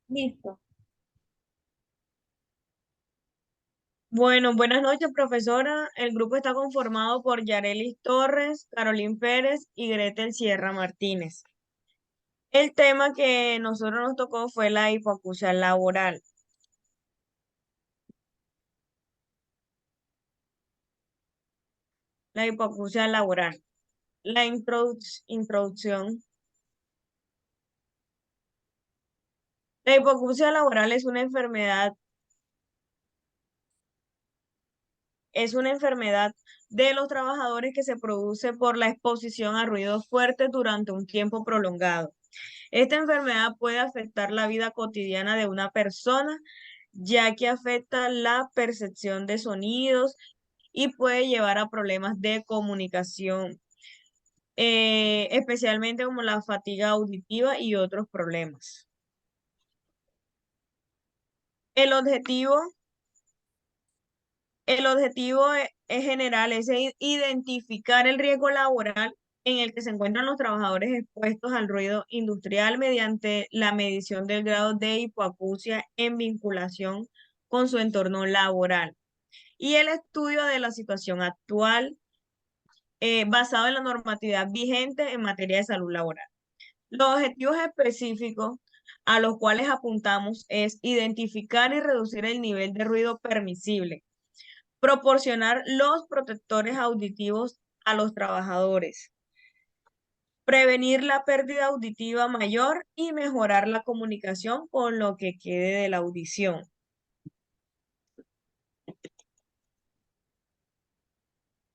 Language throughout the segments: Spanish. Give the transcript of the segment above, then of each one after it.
Listo. Bueno, buenas noches, profesora. El grupo está conformado por Yarelis Torres, Carolín Pérez y Gretel Sierra Martínez. El tema que nosotros nos tocó fue la hipoacusia laboral. La hipoacusia laboral. La introducción. La hipoacusia laboral es una enfermedad de los trabajadores que se produce por la exposición a ruidos fuertes durante un tiempo prolongado. Esta enfermedad puede afectar la vida cotidiana de una persona, ya que afecta la percepción de sonidos y puede llevar a problemas de comunicación, especialmente como la fatiga auditiva y otros problemas. El objetivo, el objetivo general es identificar el riesgo laboral en el que se encuentran los trabajadores expuestos al ruido industrial mediante la medición del grado de hipoacusia en vinculación con su entorno laboral y el estudio de la situación actual basado en la normatividad vigente en materia de salud laboral. Los objetivos específicos a los cuales apuntamos es identificar y reducir el nivel de ruido permisible, proporcionar los protectores auditivos a los trabajadores, prevenir la pérdida auditiva mayor y mejorar la comunicación con lo que quede de la audición.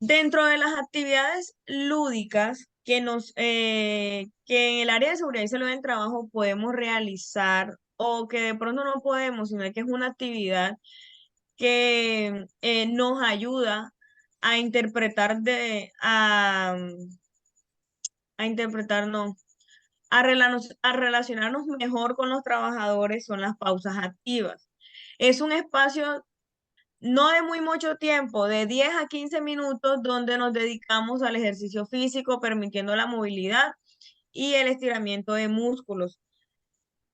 Dentro de las actividades lúdicas que en el área de seguridad y salud del trabajo podemos realizar o que de pronto no podemos, sino que es una actividad que nos ayuda a interpretar a interpretar, no, a relacionarnos mejor con los trabajadores son las pausas activas. Es un espacio no de muy mucho tiempo, de 10 a 15 minutos, donde nos dedicamos al ejercicio físico, permitiendo la movilidad y el estiramiento de músculos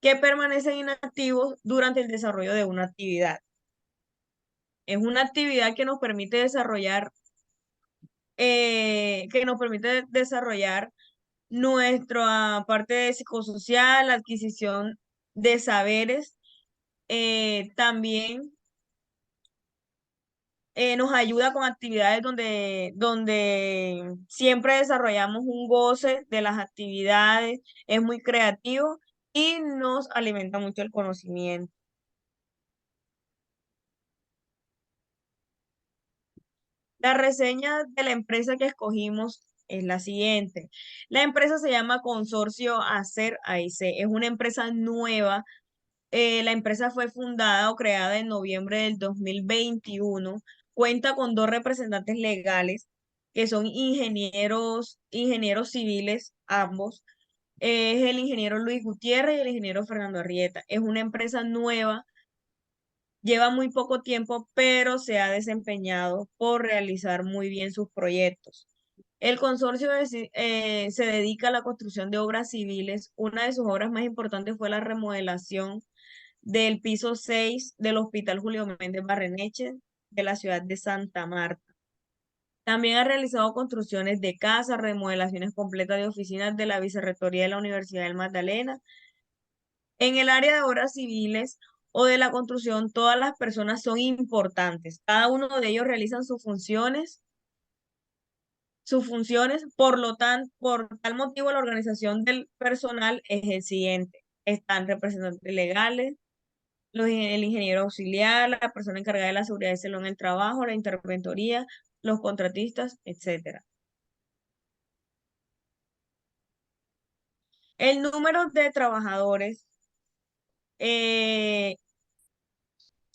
que permanecen inactivos durante el desarrollo de una actividad. Es una actividad que nos permite desarrollar nuestra parte de psicosocial, la adquisición de saberes, también nos ayuda con actividades donde siempre desarrollamos un goce de las actividades, es muy creativo y nos alimenta mucho el conocimiento. La reseña de la empresa que escogimos es la siguiente. La empresa se llama Consorcio Acer AIC. Es una empresa nueva. La empresa fue fundada o creada en noviembre del 2021. Cuenta con dos representantes legales que son ingenieros civiles, ambos. Es el ingeniero Luis Gutiérrez y el ingeniero Fernando Arrieta. Es una empresa nueva, lleva muy poco tiempo, pero se ha desempeñado por realizar muy bien sus proyectos. El consorcio se dedica a la construcción de obras civiles. Una de sus obras más importantes fue la remodelación del piso 6 del Hospital Julio Méndez Barreneche de la ciudad de Santa Marta. También ha realizado construcciones de casas, remodelaciones completas de oficinas de la Vicerrectoría de la Universidad del Magdalena. En el área de obras civiles o de la construcción, todas las personas son importantes. Cada uno de ellos realizan sus funciones, por tal motivo la organización del personal es el siguiente. Están representantes legales, el ingeniero auxiliar, la persona encargada de la seguridad y salud en el trabajo, la interventoría, los contratistas, etcétera. El número de trabajadores, eh,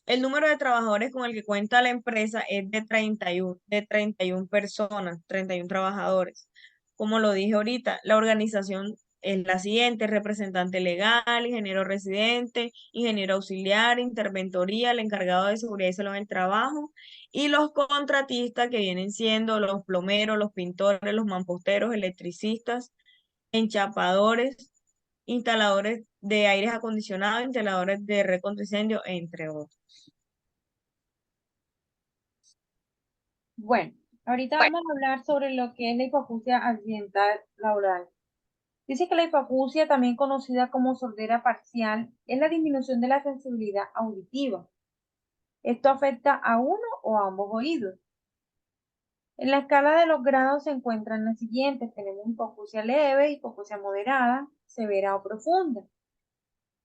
el número de trabajadores con el que cuenta la empresa es de 31 personas, 31 trabajadores. Como lo dije ahorita, la organización es la siguiente: representante legal, ingeniero residente, ingeniero auxiliar, interventoría, el encargado de seguridad y salud en el trabajo, y los contratistas que vienen siendo los plomeros, los pintores, los mamposteros, electricistas, enchapadores, instaladores de aires acondicionados, instaladores de red contra incendio, entre otros. Bueno, ahorita vamos a hablar sobre lo que es la hipoacusia accidental laboral. Dice que la hipoacusia, también conocida como sordera parcial, es la disminución de la sensibilidad auditiva. Esto afecta a uno o a ambos oídos. En la escala de los grados se encuentran las siguientes. Tenemos hipoacusia leve, hipoacusia moderada, severa o profunda.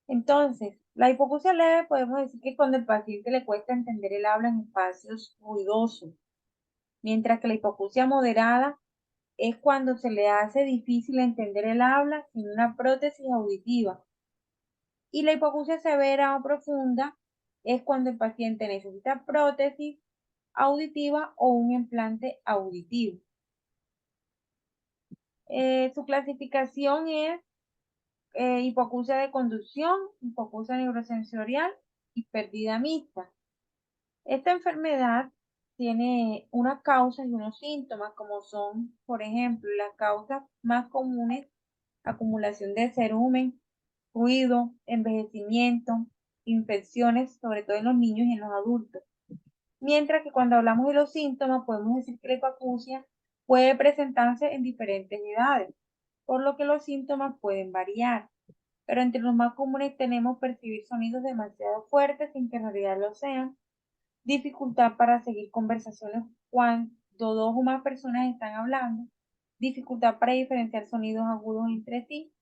Entonces, la hipoacusia leve podemos decir que cuando el paciente le cuesta entender el habla en espacios ruidosos, mientras que la hipoacusia moderada es cuando se le hace difícil entender el habla sin una prótesis auditiva. Y la hipoacusia severa o profunda es cuando el paciente necesita prótesis auditiva o un implante auditivo. Su clasificación es hipoacusia de conducción, hipoacusia neurosensorial y pérdida mixta. Esta enfermedad tiene unas causas y unos síntomas, como son, por ejemplo, las causas más comunes: acumulación de cerumen, ruido, envejecimiento, infecciones, sobre todo en los niños y en los adultos. Mientras que cuando hablamos de los síntomas, podemos decir que la hipoacusia puede presentarse en diferentes edades, por lo que los síntomas pueden variar. Pero entre los más comunes tenemos percibir sonidos demasiado fuertes sin que en realidad lo sean, dificultad para seguir conversaciones cuando dos o más personas están hablando, dificultad para diferenciar sonidos agudos entre sí,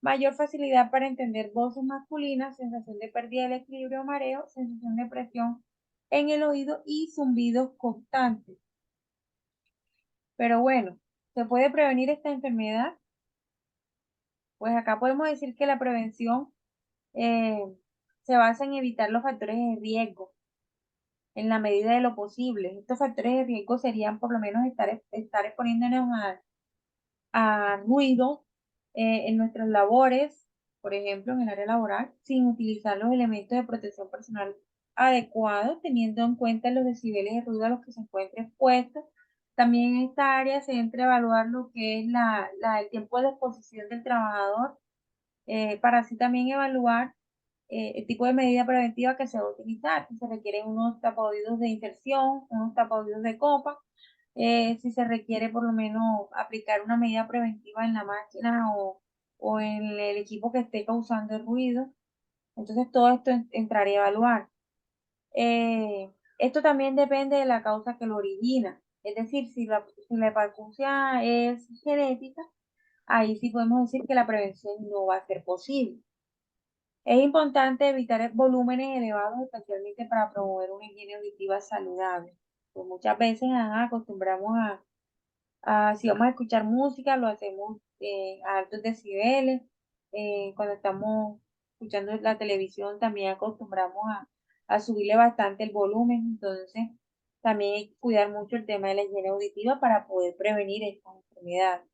mayor facilidad para entender voces masculinas, sensación de pérdida del equilibrio o mareo, sensación de presión en el oído y zumbidos constantes. Pero bueno, ¿se puede prevenir esta enfermedad? Pues acá podemos decir que la prevención eh, se basa en evitar los factores de riesgo en la medida de lo posible. Estos factores de riesgo serían por lo menos estar exponiéndonos a ruido en nuestras labores, por ejemplo, en el área laboral, sin utilizar los elementos de protección personal adecuados, teniendo en cuenta los decibeles de ruido a los que se encuentra expuesto. También en esta área se entra a evaluar lo que es el tiempo de exposición del trabajador, para así también evaluar el tipo de medida preventiva que se va a utilizar. Si se requieren unos tapaoídos de inserción, unos tapaoídos de copa, si se requiere por lo menos aplicar una medida preventiva en la máquina o en el equipo que esté causando el ruido. Entonces todo esto entraría a evaluar. Esto también depende de la causa que lo origina. Es decir, si la hipoacusia es genética, ahí sí podemos decir que la prevención no va a ser posible. Es importante evitar volúmenes elevados, especialmente para promover una higiene auditiva saludable. Pues muchas veces acostumbramos si vamos a escuchar música, lo hacemos a altos decibeles. Cuando estamos escuchando la televisión, también acostumbramos a subirle bastante el volumen. Entonces, también hay que cuidar mucho el tema de la higiene auditiva para poder prevenir esta enfermedad.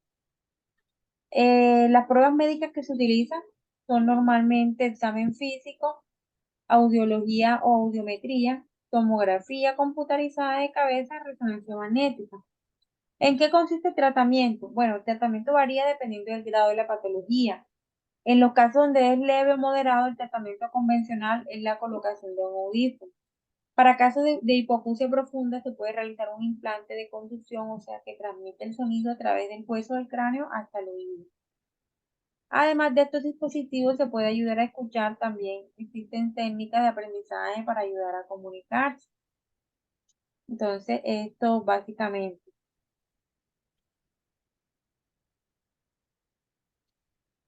Las pruebas médicas que se utilizan son normalmente examen físico, audiología o audiometría, tomografía computarizada de cabeza, resonancia magnética. ¿En qué consiste el tratamiento? Bueno, el tratamiento varía dependiendo del grado de la patología. En los casos donde es leve o moderado, el tratamiento convencional es la colocación de un audífono. Para casos de hipoacusia profunda, se puede realizar un implante de conducción, o sea, que transmite el sonido a través del hueso del cráneo hasta el oído. Además de estos dispositivos, se puede ayudar a escuchar también. Existen técnicas de aprendizaje para ayudar a comunicarse. Entonces, esto básicamente.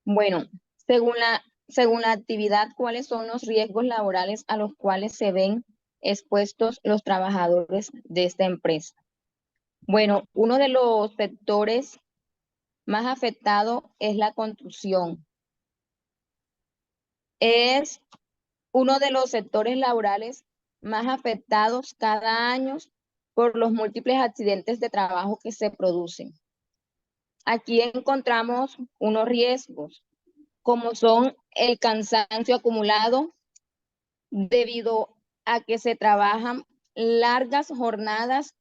Bueno, según la actividad, ¿cuáles son los riesgos laborales a los cuales se ven expuestos los trabajadores de esta empresa? Bueno, uno de los sectores más afectados es la construcción. Es uno de los sectores laborales más afectados cada año por los múltiples accidentes de trabajo que se producen. Aquí encontramos unos riesgos, como son el cansancio acumulado debido a que se trabajan largas jornadas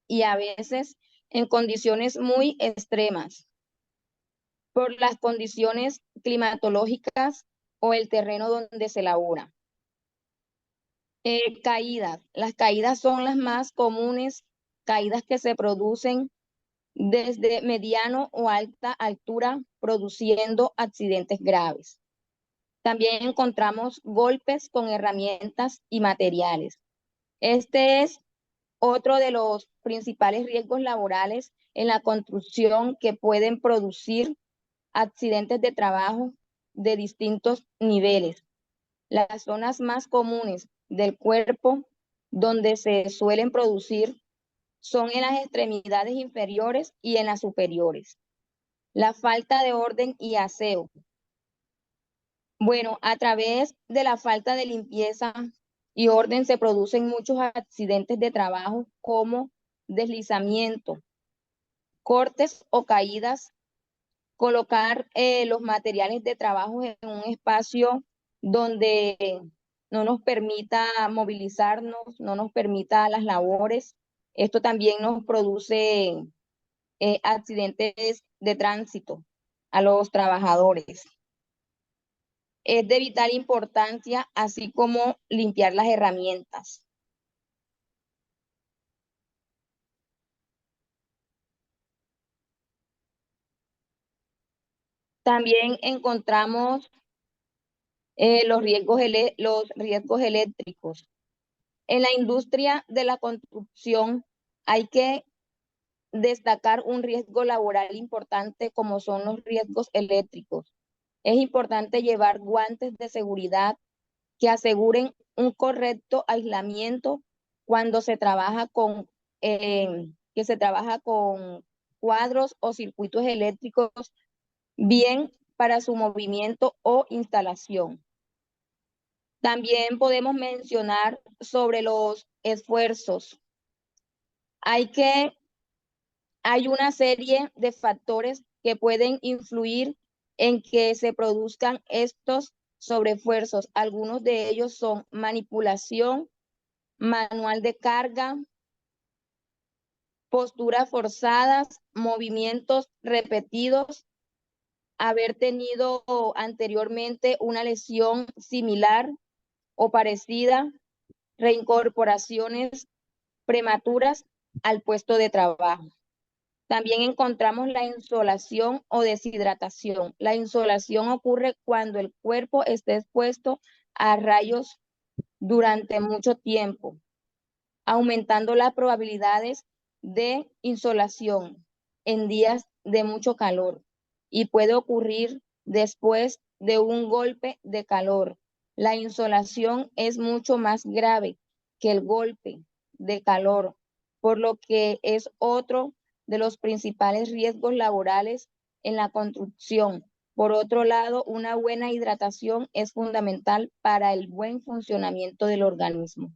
y a veces en condiciones muy extremas, por las condiciones climatológicas o el terreno donde se elabora. Caídas. Las caídas son las más comunes, caídas que se producen desde mediano o alta altura, produciendo accidentes graves. También encontramos golpes con herramientas y materiales. Este es otro de los principales riesgos laborales en la construcción que pueden producir accidentes de trabajo de distintos niveles. Las zonas más comunes del cuerpo donde se suelen producir son en las extremidades inferiores y en las superiores. La falta de orden y aseo. Bueno, a través de la falta de limpieza y orden se producen muchos accidentes de trabajo como deslizamiento, cortes o caídas, colocar los materiales de trabajo en un espacio donde no nos permita movilizarnos, no nos permita las labores. Esto también nos produce accidentes de tránsito a los trabajadores. Es de vital importancia, así como limpiar las herramientas. También encontramos los riesgos eléctricos. En la industria de la construcción hay que destacar un riesgo laboral importante como son los riesgos eléctricos. Es importante llevar guantes de seguridad que aseguren un correcto aislamiento cuando se trabaja que se trabaja con cuadros o circuitos eléctricos, bien para su movimiento o instalación. También podemos mencionar sobre los esfuerzos. Hay una serie de factores que pueden influir en que se produzcan estos sobreesfuerzos. Algunos de ellos son manipulación, manual de carga, posturas forzadas, movimientos repetidos, haber tenido anteriormente una lesión similar o parecida, reincorporaciones prematuras al puesto de trabajo. También encontramos la insolación o deshidratación. La insolación ocurre cuando el cuerpo está expuesto a rayos durante mucho tiempo, aumentando las probabilidades de insolación en días de mucho calor y puede ocurrir después de un golpe de calor. La insolación es mucho más grave que el golpe de calor, por lo que es otro de los principales riesgos laborales en la construcción. Por otro lado, una buena hidratación es fundamental para el buen funcionamiento del organismo.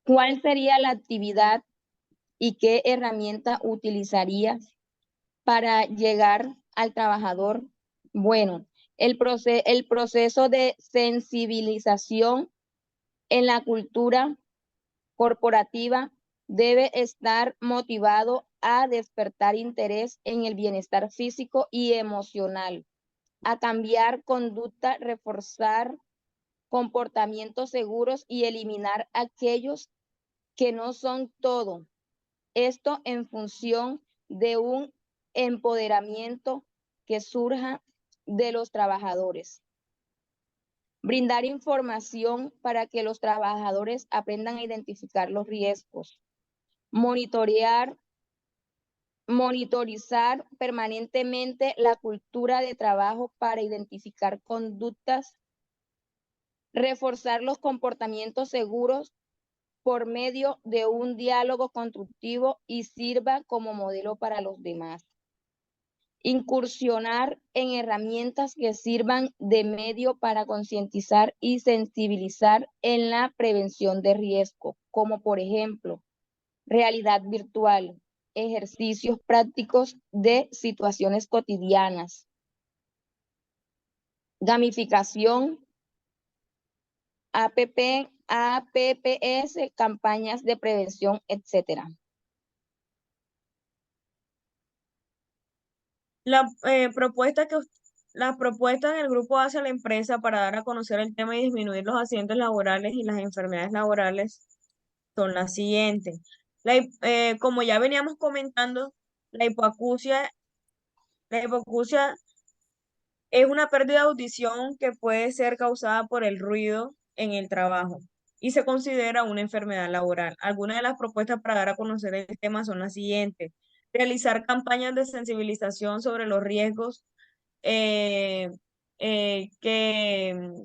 ¿Cuál sería la actividad y qué herramienta utilizarías para llegar al trabajador? Bueno, el proceso de sensibilización en la cultura corporativa debe estar motivado a despertar interés en el bienestar físico y emocional, a cambiar conducta, reforzar comportamientos seguros y eliminar aquellos que no son todo. Esto en función de un empoderamiento que surja de los trabajadores. Brindar información para que los trabajadores aprendan a identificar los riesgos. Monitorizar permanentemente la cultura de trabajo para identificar conductas. Reforzar los comportamientos seguros por medio de un diálogo constructivo y sirva como modelo para los demás. Incursionar en herramientas que sirvan de medio para concientizar y sensibilizar en la prevención de riesgo, como por ejemplo, realidad virtual, ejercicios prácticos de situaciones cotidianas, gamificación, APPS, campañas de prevención, etc. La propuesta que las propuestas del grupo hace a la empresa para dar a conocer el tema y disminuir los accidentes laborales y las enfermedades laborales son las siguientes. Como ya veníamos comentando, la hipoacusia, la hipoacusia es una pérdida de audición que puede ser causada por el ruido en el trabajo y se considera una enfermedad laboral. Algunas de las propuestas para dar a conocer el tema son las siguientes. Realizar campañas de sensibilización sobre los riesgos eh,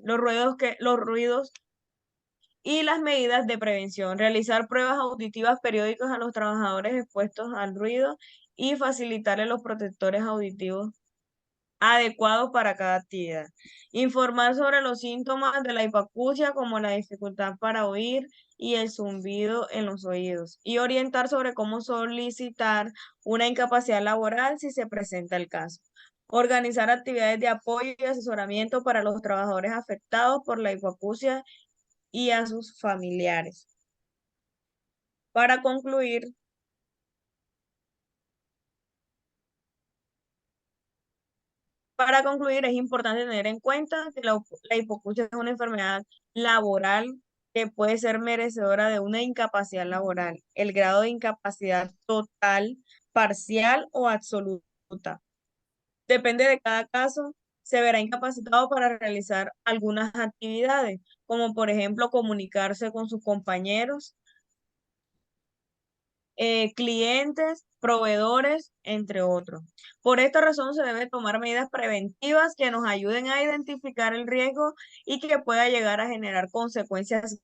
los ruidos y las medidas de prevención. Realizar pruebas auditivas periódicas a los trabajadores expuestos al ruido y facilitarles los protectores auditivos adecuados para cada actividad. Informar sobre los síntomas de la hipoacusia, como la dificultad para oír y el zumbido en los oídos. Y orientar sobre cómo solicitar una incapacidad laboral si se presenta el caso. Organizar actividades de apoyo y asesoramiento para los trabajadores afectados por la hipoacusia y a sus familiares. Para concluir, es importante tener en cuenta que la hipoacusia es una enfermedad laboral que puede ser merecedora de una incapacidad laboral. El grado de incapacidad total, parcial o absoluta. Depende de cada caso, se verá incapacitado para realizar algunas actividades, como por ejemplo comunicarse con sus compañeros, clientes, proveedores, entre otros. Por esta razón se debe tomar medidas preventivas que nos ayuden a identificar el riesgo y que pueda llegar a generar consecuencias